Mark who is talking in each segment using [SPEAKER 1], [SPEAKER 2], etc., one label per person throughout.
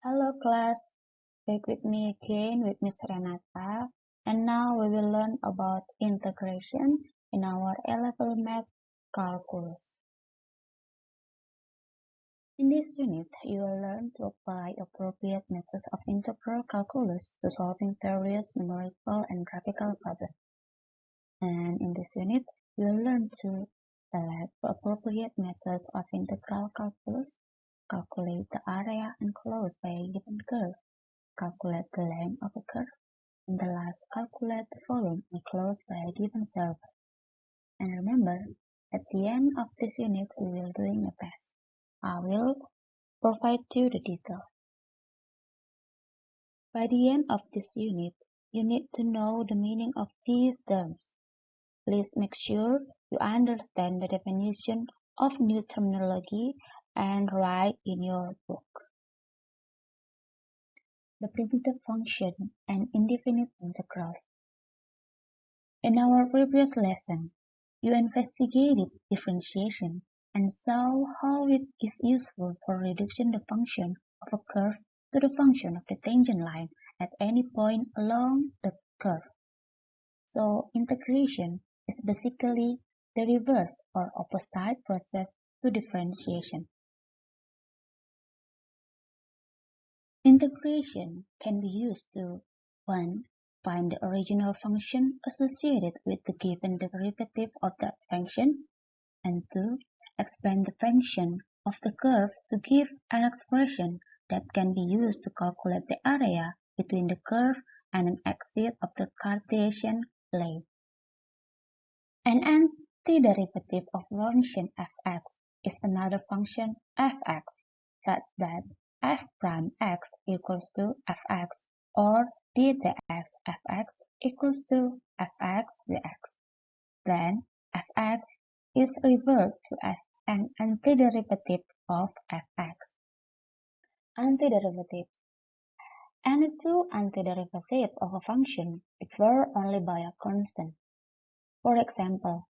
[SPEAKER 1] Hello class, back with me again with Miss Renata, and now we will learn about integration in our A-level math calculus. In this unit, you will learn to apply appropriate methods of integral calculus to solving various numerical and graphical problems. And in this unit, you will learn to select the appropriate methods of integral calculus, calculate the area enclosed by a given curve, calculate the length of a curve, and the last, calculate the volume enclosed by a given surface. And remember, at the end of this unit, we will doing a test. I will provide you the details. By the end of this unit, you need to know the meaning of these terms. Please make sure you understand the definition of new terminology and write in your book. The primitive function and indefinite integrals. In our previous lesson, you investigated differentiation and saw how it is useful for reducing the function of a curve to the function of the tangent line at any point along the curve. So integration is basically the reverse or opposite process to differentiation. Integration can be used to 1. Find the original function associated with the given derivative of that function, and 2. Explain the function of the curve to give an expression that can be used to calculate the area between the curve and an exit of the Cartesian plane. An antiderivative of function fx is another function fx, such that f prime x equals to fx or dx fx equals to fx dx. Then fx is referred to as an antiderivative of fx. Antiderivatives. Any two antiderivatives of a function differ only by a constant. For example,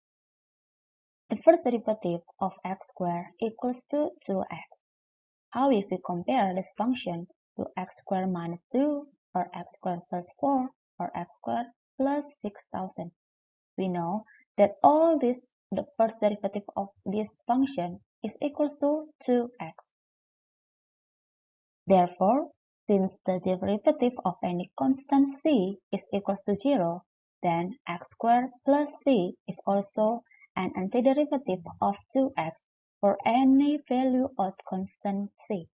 [SPEAKER 1] the first derivative of x squared equals to 2x. How if we compare this function to x squared minus 2, or x squared plus 4, or x squared plus 6000? We know that the first derivative of this function is equals to 2x. Therefore, since the derivative of any constant c is equal to 0, then x squared plus c is also an antiderivative of 2x for any value of constant c.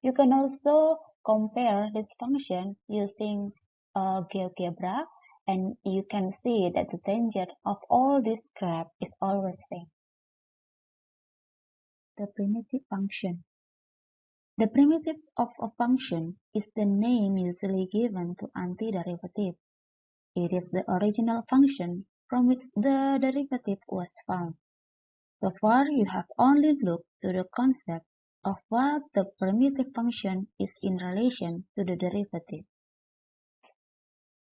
[SPEAKER 1] You can also compare this function using GeoGebra, and you can see that the tangent of all this graph is always same. The primitive function. The primitive of a function is the name usually given to antiderivative. It is the original function from which the derivative was found. So far, you have only looked to the concept of what the primitive function is in relation to the derivative.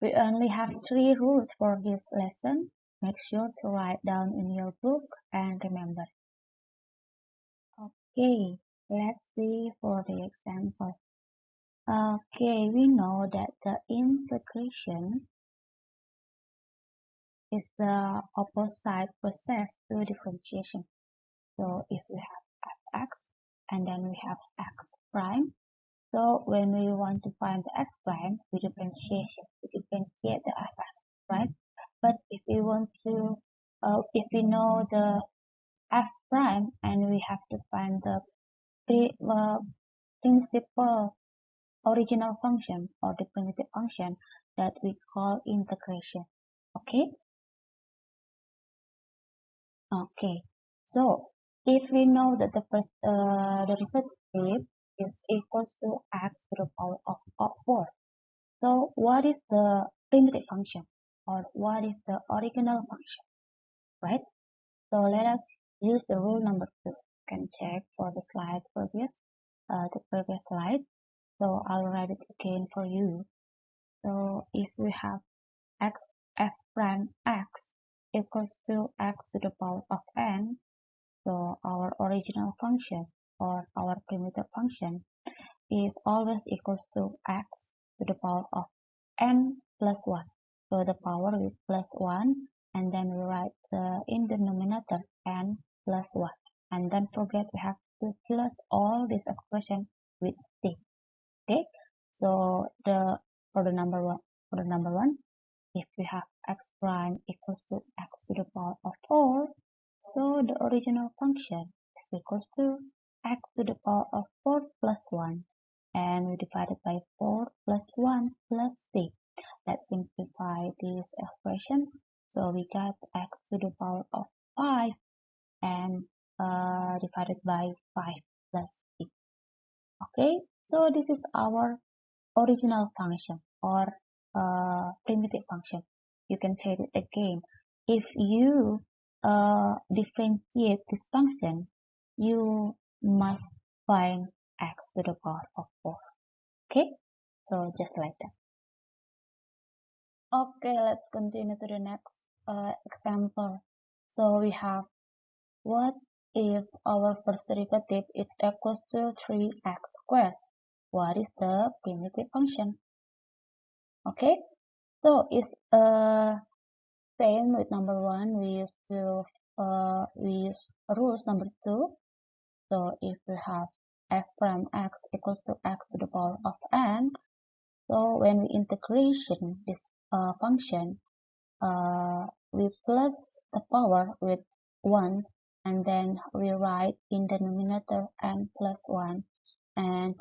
[SPEAKER 1] We only have 3 rules for this lesson. Make sure to write down in your book and remember. Okay, let's see for the example. Okay, we know that the integration is the opposite process to differentiation. So if we have fx and then we have x prime, so when we want to find the x prime, we differentiate the fx, right? But if we want to, if we know the f prime and we have to find the principal original function or the primitive function that we call integration. Okay? Okay. So if we know that the first derivative is equals to x to the power of 4. So what is the primitive function or what is the original function, right? So let us use the rule number 2. You can check for the slide previous, the previous slide. So I'll write it again for you. So if we have f prime x equals to x to the power of n, so our original function or our primitive function is always equals to x to the power of n plus 1. So the power with plus 1, and then we write in the denominator n plus 1. And don't forget we have to plus all this expression with t. Okay, so for the number one, if we have x prime equals to x to the power of 4, so the original function is equals to x to the power of 4 plus 1, and we divided by 4 plus 1 plus 3. Let's simplify this expression. So we got x to the power of 5 and divided by 5 plus 3. Okay, so this is our original function or primitive function. You can check it again. If you differentiate this function, you must find x to the power of 4. Okay, so just like that. Okay, let's continue to the next example. So we have, what if our first derivative is equals to 3x squared? What is the primitive function? Okay, so it's same with number 1. We use rules number 2. So if we have f prime x equals to x to the power of n, so when we integration this function, we plus the power with 1, and then we write in the denominator n plus 1, and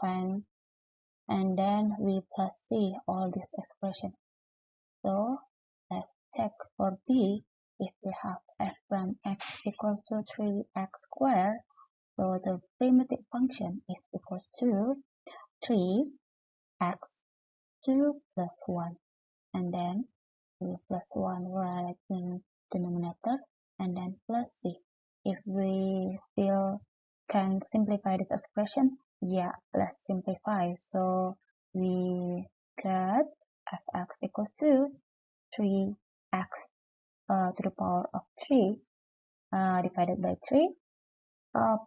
[SPEAKER 1] then we plus c all this expression. So let's check for b. If we have f prime x equals to 3x squared, so the primitive function is equals to 3x 2 plus 1, and then we plus 1 right in denominator, and then plus c. If we still can simplify this expression, yeah, let's simplify. So we get fx equals to 3x to the power of 3 divided by 3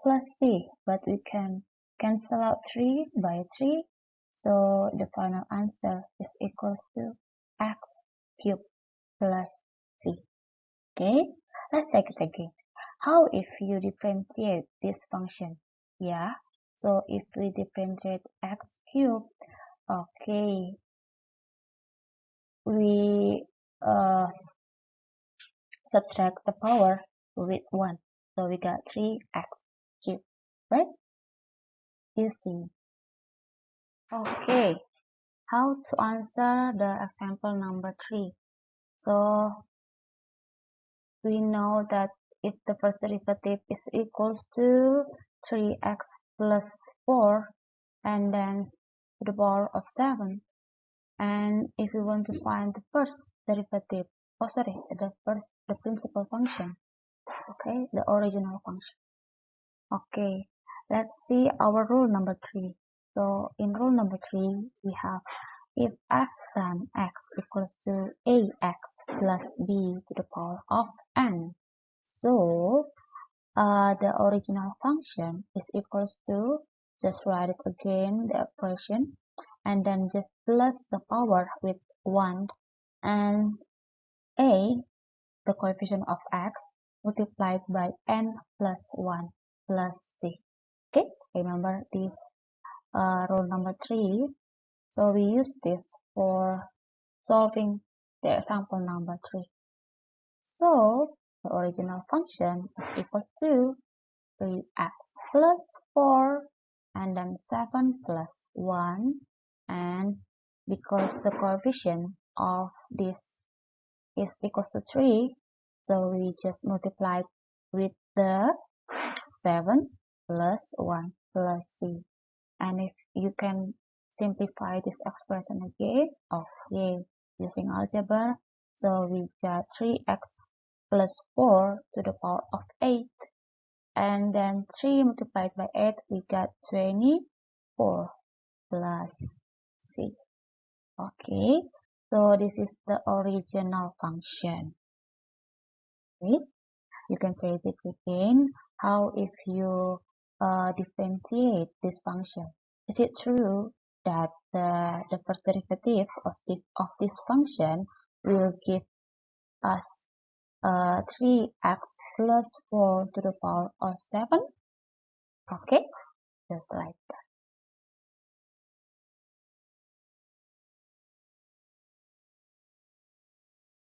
[SPEAKER 1] plus c, but we can cancel out 3 by 3, so the final answer is equals to x cubed plus c. Okay, let's check it again. How if you differentiate this function? Yeah, so if we differentiate x cubed, okay, we subtract the power with 1. So we got 3x cubed, right? Easy. Okay, how to answer the example number 3? So we know that if the first derivative is equals to 3x plus 4 and then to the power of 7, and if we want to find the first derivative, the principal function, okay, the original function. Okay, let's see our rule number 3. So in rule number 3, we have, if f prime x equals to ax plus b to the power of n, so the original function is equals to, just write it again, the equation, and then just plus the power with 1, and a, the coefficient of x, multiplied by n plus 1 plus c. Okay, remember this rule number 3. So we use this for solving the example number 3. So the original function is equals to 3x plus 4 and then 7 plus 1, and because the coefficient of this is equals to 3, so we just multiply with the 7 plus 1 plus c. And if you can simplify this expression again, okay, using algebra, so we got 3x plus 4 to the power of 8, and then 3 multiplied by 8, we got 24 plus c. Okay, so this is the original function. Okay, you can check it again. How if you differentiate this function? Is it true that the first derivative of this function will give us 3x plus 4 to the power of 7? Okay, just like that.